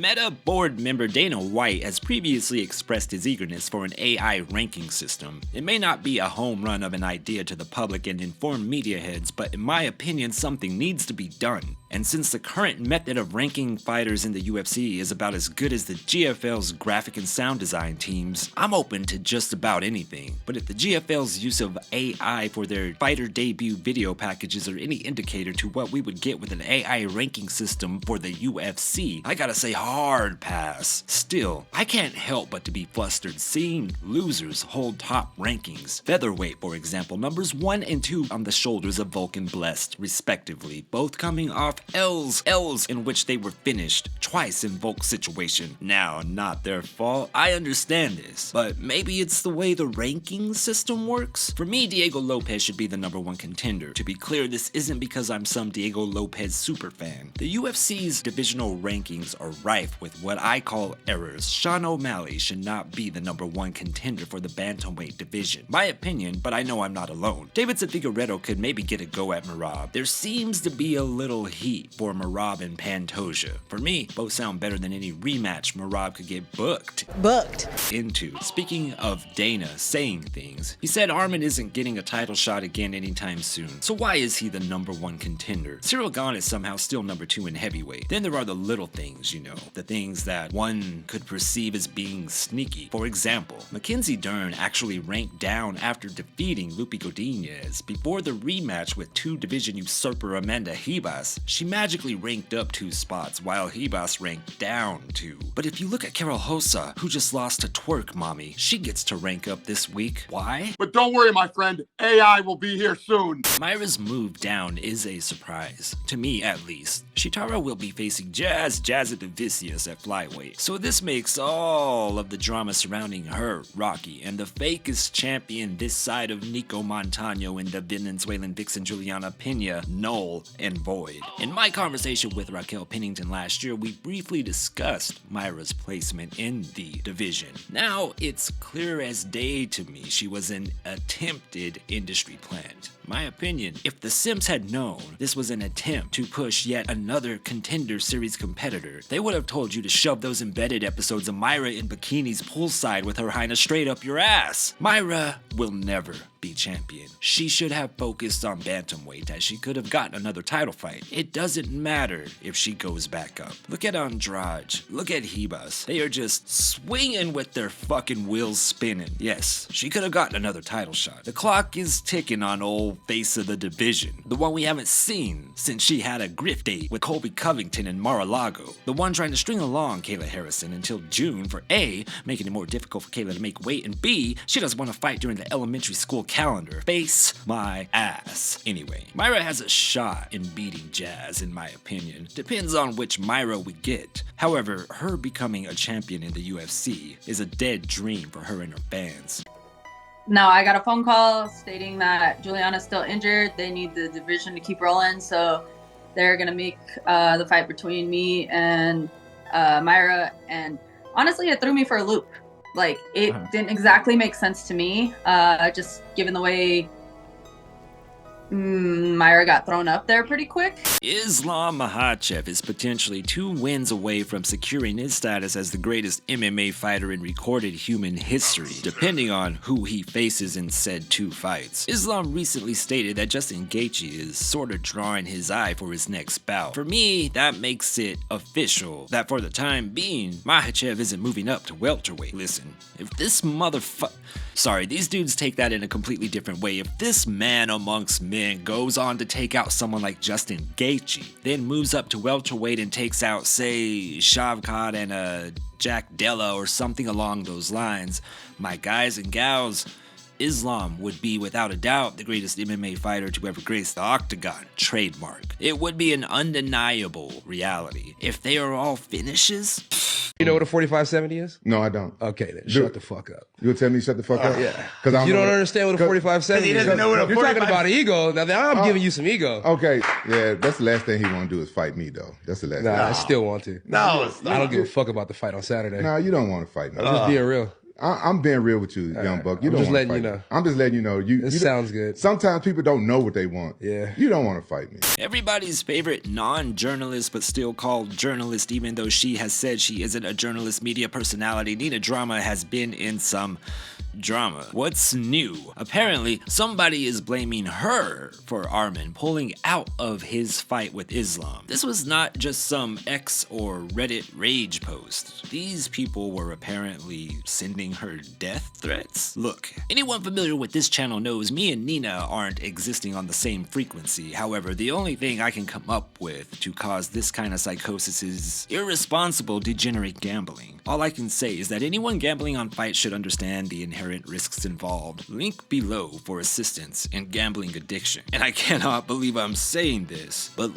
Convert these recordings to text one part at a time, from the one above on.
Meta board member Dana White has previously expressed his eagerness for an AI ranking system. It may not be a home run of an idea to the public and informed media heads, but in my opinion, something needs to be done. And since the current method of ranking fighters in the UFC is about as good as the GFL's graphic and sound design teams, I'm open to just about anything. But if the GFL's use of AI for their fighter debut video packages are any indicator to what we would get with an AI ranking system for the UFC, I gotta say hard pass. Still, I can't help but to be flustered seeing losers hold top rankings. Featherweight, for example, numbers 1 and 2 on the shoulders of Vulcan Blessed, respectively, both coming off L's in which they were finished twice in Volk's situation. Now, not their fault, I understand this, but maybe it's the way the ranking system works? For me, Diego Lopez should be the #1 contender. To be clear, this isn't because I'm some Diego Lopez superfan. The UFC's divisional rankings are rife with what I call errors. Sean O'Malley should not be the #1 contender for the bantamweight division. My opinion, but I know I'm not alone. Davidson Figueiredo could maybe get a go at Merab. There seems to be a little heat for Merab and Pantoja. For me, both sound better than any rematch Merab could get booked into. Speaking of Dana saying things, he said Arman isn't getting a title shot again anytime soon. So why is he the #1 contender? Cyril Gane is somehow still #2 in heavyweight. Then there are the little things, you know, the things that one could perceive as being sneaky. For example, Mackenzie Dern actually ranked down after defeating Lupi Godinez. Before the rematch with 2 division usurper Amanda Ribas, she magically ranked up 2 spots while Ribas ranked down 2. But if you look at Carol Hossa, who just lost to Twerk Mommy, she gets to rank up this week. Why? But don't worry, my friend, AI will be here soon. Myra's move down is a surprise, to me at least. Shitara will be facing Jazz Vicious at Flyweight, so this makes all of the drama surrounding her rocky, and the fakest champion this side of Nico Montano and the Venezuelan vixen Juliana Pena null and void. In my conversation with Raquel Pennington last year, we briefly discussed Myra's placement in the division. Now it's clear as day to me she was an attempted industry plant. My opinion, if the Sims had known this was an attempt to push yet another Contender Series competitor, they would have told you to shove those embedded episodes of Myra in bikinis poolside with her hyena straight up your ass. Myra will never be champion. She should have focused on bantamweight as she could have gotten another title fight. It doesn't matter if she goes back up. Look at Andrade, look at Ribas. They are just swinging with their fucking wheels spinning. Yes, she could have gotten another title shot. The clock is ticking on old face of the division. The one we haven't seen since she had a grift date with Colby Covington and Mar-a-Lago. The one trying to string along Kayla Harrison until June for A, making it more difficult for Kayla to make weight, and B, she doesn't want to fight during the elementary school calendar. Face my ass. Anyway, Myra has a shot in beating Jazz in my opinion. Depends on which Myra we get. However, her becoming a champion in the UFC is a dead dream for her and her fans. No, I got a phone call stating that Juliana's still injured. They need the division to keep rolling, so they're gonna make the fight between me and Myra. And honestly, it threw me for a loop. Like, it didn't exactly make sense to me, just given the way Myra got thrown up there pretty quick. Islam Makhachev is potentially 2 wins away from securing his status as the greatest MMA fighter in recorded human history, depending on who he faces in said 2 fights. Islam recently stated that Justin Gaethje is sort of drawing his eye for his next bout. For me, that makes it official that for the time being, Makhachev isn't moving up to welterweight. Listen, if this these dudes take that in a completely different way. If this man amongst men goes on to take out someone like Justin Gaethje, then moves up to welterweight and takes out, say, Shavkat and Jack Della or something along those lines, my guys and gals, Islam would be without a doubt the greatest MMA fighter to ever grace the octagon, trademark. It would be an undeniable reality. If they are all finishes... You know what a 45-70 is? No, I don't. Okay, then shut the fuck up. You'll tell me shut the fuck up? Yeah. Because you don't understand what a 45-70 is. He doesn't know what a 45... You're talking about ego. Now I'm giving you some ego. Okay, yeah, that's the last thing he want to do is fight me, though. That's the last thing. I still want to. No, I don't give a fuck about the fight on Saturday. No, you don't want to fight. No. Just being real. I'm being real with you, young buck. You I'm don't just want to letting fight you know. me. I'm just letting you know. This sounds good. Sometimes people don't know what they want. Yeah. You don't want to fight me. Everybody's favorite non-journalist but still called journalist even though she has said she isn't a journalist media personality, Nina Drama has been in some drama. What's new? Apparently, somebody is blaming her for Arman pulling out of his fight with Islam. This was not just some X or Reddit rage post. These people were apparently sending her death threats. Look, anyone familiar with this channel knows me and Nina aren't existing on the same frequency. However, the only thing I can come up with to cause this kind of psychosis is irresponsible, degenerate gambling. All I can say is that anyone gambling on fights should understand the inherent risks involved. Link below for assistance in gambling addiction. And I cannot believe I'm saying this, but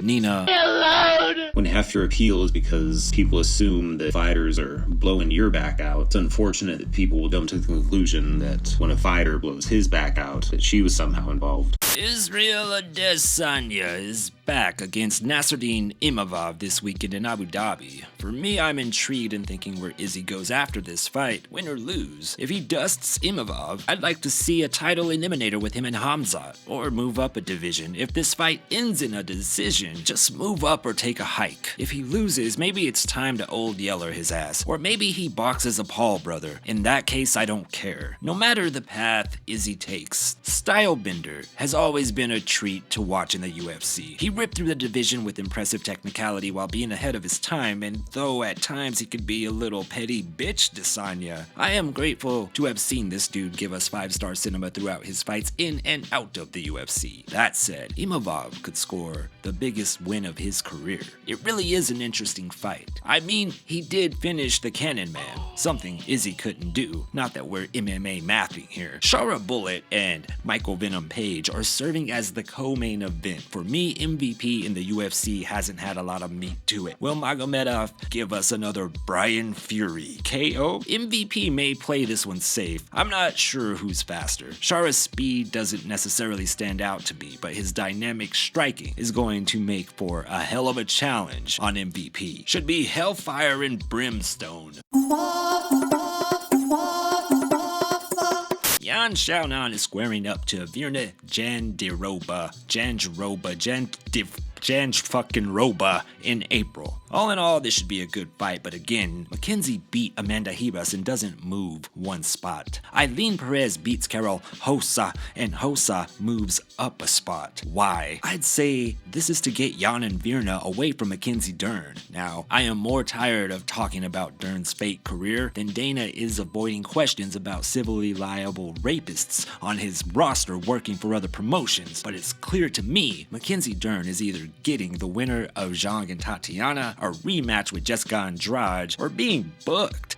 Nina alone. When half your appeal is because people assume that fighters are blowing your back out, it's unfortunate that people will jump to the conclusion that when a fighter blows his back out, that she was somehow involved. Israel Adesanya is back against Nasruddin Imavov this weekend in Abu Dhabi. For me, I'm intrigued in thinking where Izzy goes after this fight, win or lose. If he dusts Imavov, I'd like to see a title eliminator with him and Hamzat, or move up a division. If this fight ends in a decision, just move up or take a hike. If he loses, maybe it's time to Old Yeller his ass, or maybe he boxes a Paul brother. In that case, I don't care. No matter the path Izzy takes, Stylebender has always been a treat to watch in the UFC. He ripped through the division with impressive technicality while being ahead of his time, and though at times he could be a little petty bitch Desanya, I am grateful to have seen this dude give us 5-star cinema throughout his fights in and out of the UFC. That said, Imavov could score the biggest win of his career. It really is an interesting fight. I mean, he did finish the Cannon Man, something Izzy couldn't do. Not that we're MMA mathing here. Shara Bullet and Michael Venom Page are serving as the co-main event. For me, MVP in the UFC hasn't had a lot of meat to it. Will Magomedov give us another Brian Fury KO? MVP may play this one safe. I'm not sure who's faster. Shara's speed doesn't necessarily stand out to me, but his dynamic striking is going to make for a hell of a challenge on MVP. Should be hellfire and brimstone. Xiaonan is squaring up to Virna Jandiroba in April. All in all, this should be a good fight, but again, Mackenzie beat Amanda Ribas and doesn't move one spot. Eileen Perez beats Carol Hossa, and Hossa moves up a spot. Why? I'd say this is to get Jan and Virna away from Mackenzie Dern. Now, I am more tired of talking about Dern's fake career than Dana is avoiding questions about civilly liable rapists on his roster working for other promotions, but it's clear to me Mackenzie Dern is either getting the winner of Zhang and Tatiana, a rematch with Jessica Andrade, or being booked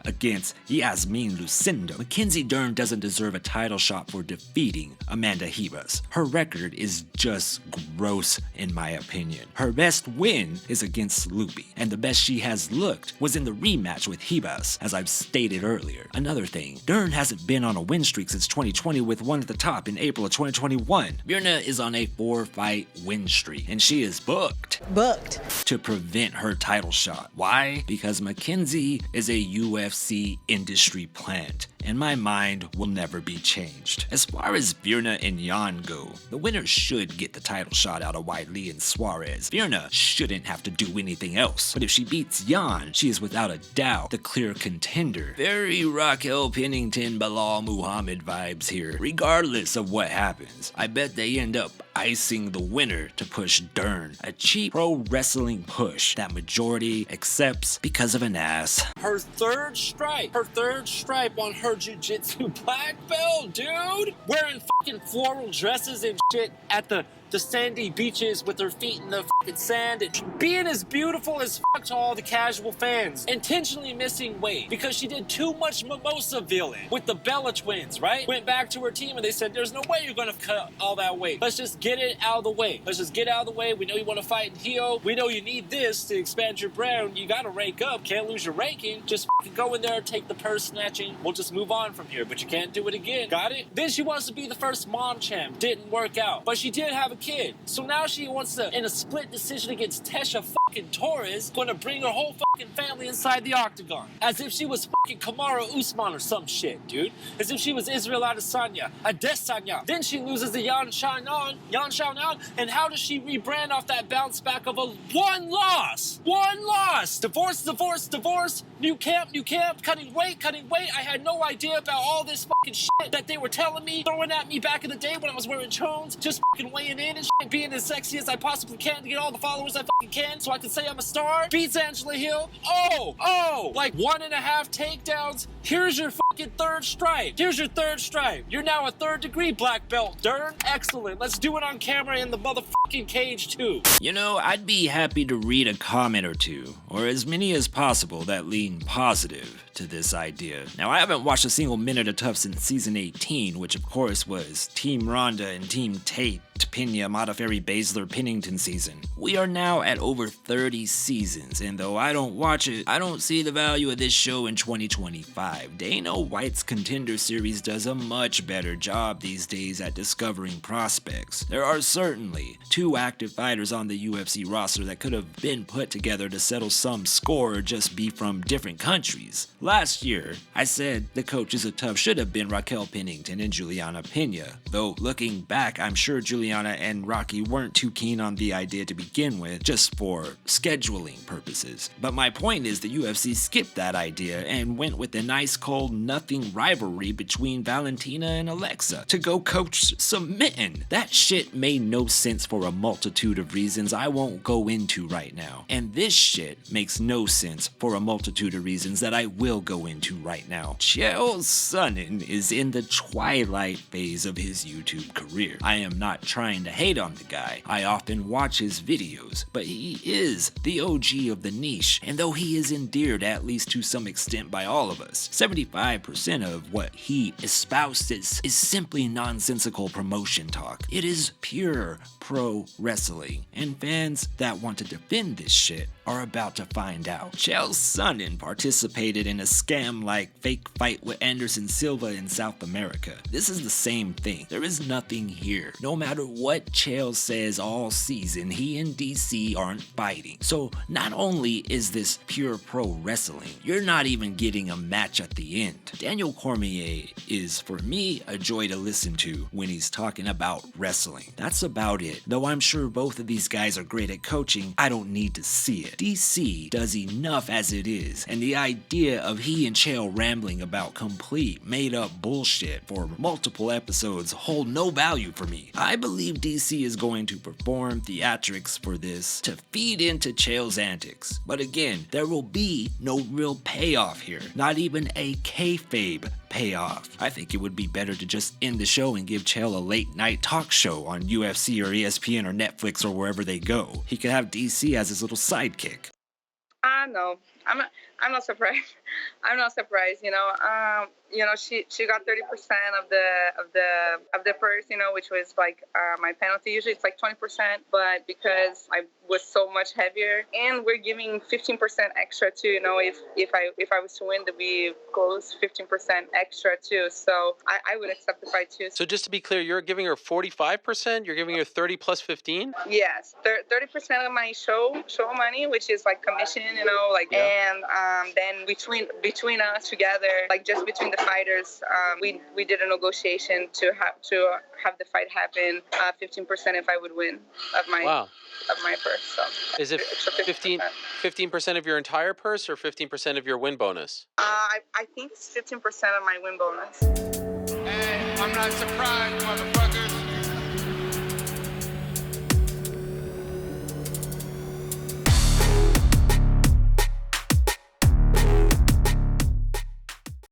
against Yasmin Lucindo. Mackenzie Dern doesn't deserve a title shot for defeating Amanda Ribas. Her record is just gross in my opinion. Her best win is against Loopy, and the best she has looked was in the rematch with Ribas, as I've stated earlier. Another thing, Dern hasn't been on a win streak since 2020 with one at the top in April of 2021. Virna is on a 4-fight win streak, and she is booked to prevent her title shot. Why? Because Mackenzie is a UFC industry plant, and my mind will never be changed. As far as Virna and Jan go, the winner should get the title shot out of Wiley and Suarez. Virna shouldn't have to do anything else, but if she beats Jan, she is without a doubt the clear contender. Very Raquel Pennington, Bilal Muhammad vibes here. Regardless of what happens, I bet they end up icing the winner to push Dern, a cheap pro wrestling push that majority accepts because of an ass. Her third stripe on her jiu-jitsu black belt, dude! Wearing fucking floral dresses and shit at the sandy beaches with her feet in the fucking sand and being as beautiful as fuck to all the casual fans. Intentionally missing weight because she did too much mimosa villain with the Bella twins, right? Went back to her team and they said, there's no way you're gonna cut all that weight. Let's just get it out of the way. We know you want to fight in Hio. We know you need this to expand your brand. You gotta rank up. Can't lose your ranking. Just go in there, take the purse snatching. We'll just move on from here, but you can't do it again. Got it? Then she wants to be the first mom champ. Didn't work out. But she did have a kid. So now she wants to, in a split decision against Tesha fucking Torres gonna bring her whole fucking family inside the octagon. As if she was fucking Kamaru Usman or some shit, dude. As if she was Israel Adesanya. Then she loses to Xiaonan. And how does she rebrand off that bounce back of a one loss? Divorce. New camp. Cutting weight. I had no idea about all this fucking shit that they were telling me, throwing at me back in the day when I was wearing chones. Just fucking weighing in and shit, being as sexy as I possibly can to get all the followers I fucking can so I can say I'm a star. Beats Angela Hill. Like 1.5 takedowns. Here's your fucking third stripe. You're now a 3rd degree black belt, Dern. Excellent. Let's do it on camera in the motherfucking cage too. You know, I'd be happy to read a comment or two, or as many as possible that lean positive to this idea. Now, I haven't watched a single minute of TUF since season 18, which of course was Team Ronda and Team Tate, Pena, Modafferi, Baszler, Pennington season. We are now at over 30 seasons, and though I don't watch it, I don't see the value of this show in 2025. Dana White's Contender Series does a much better job these days at discovering prospects. There are certainly 2 active fighters on the UFC roster that could have been put together to settle some score or just be from different countries. Last year, I said the coaches of TUF should have been Raquel Pennington and Juliana Pena, though looking back, I'm sure Juliana and Rocky weren't too keen on the idea to begin with, just for scheduling purposes. But my point is the UFC skipped that idea and went with a nice cold nothing rivalry between Valentina and Alexa to go coach some Mitten. That shit made no sense for a multitude of reasons I won't go into right now. And this shit makes no sense for a multitude of reasons that I will go into right now. Chael Sonnen is in the twilight phase of his YouTube career. I am not trying to hate on the guy. I often watch his videos, but he is the OG of the niche, and though he is endeared at least to some extent by all of us, 75% of what he espouses is simply nonsensical promotion talk. It is pure pro wrestling, and fans that want to defend this shit are about to find out. Chael Sonnen participated in a scam-like fake fight with Anderson Silva in South America. This is the same thing. There is nothing here. No matter what Chael says all season, he and DC aren't fighting. So not only is this pure pro wrestling, you're not even getting a match at the end. Daniel Cormier is, for me, a joy to listen to when he's talking about wrestling. That's about it. Though I'm sure both of these guys are great at coaching, I don't need to see it. DC does enough as it is, and the idea of he and Chael rambling about complete made-up bullshit for multiple episodes hold no value for me. I believe DC is going to perform theatrics for this to feed into Chael's antics. But again, there will be no real payoff here, not even a kayfabe payoff. I think it would be better to just end the show and give Chael a late night talk show on UFC or ESPN or Netflix or wherever they go. He could have DC as his little sidekick. No, I'm not surprised. I'm not surprised. She got 30% of the purse, which was like my penalty. Usually it's like 20%, but because I was so much heavier, and we're giving 15% extra too. If I was to win, that we close 15% extra too. So I would accept the fight too. So just to be clear, you're giving her 45%. You're giving her 30 plus 15. Yes, 30% of my show money, which is like commission, and then between us together, like just between the fighters, we did a negotiation to have the fight happen. 15% if I would win of my purse. So is it 15% of your entire purse or 15% of your win bonus? I think it's 15% of my win bonus. Hey, I'm not surprised, motherfucker.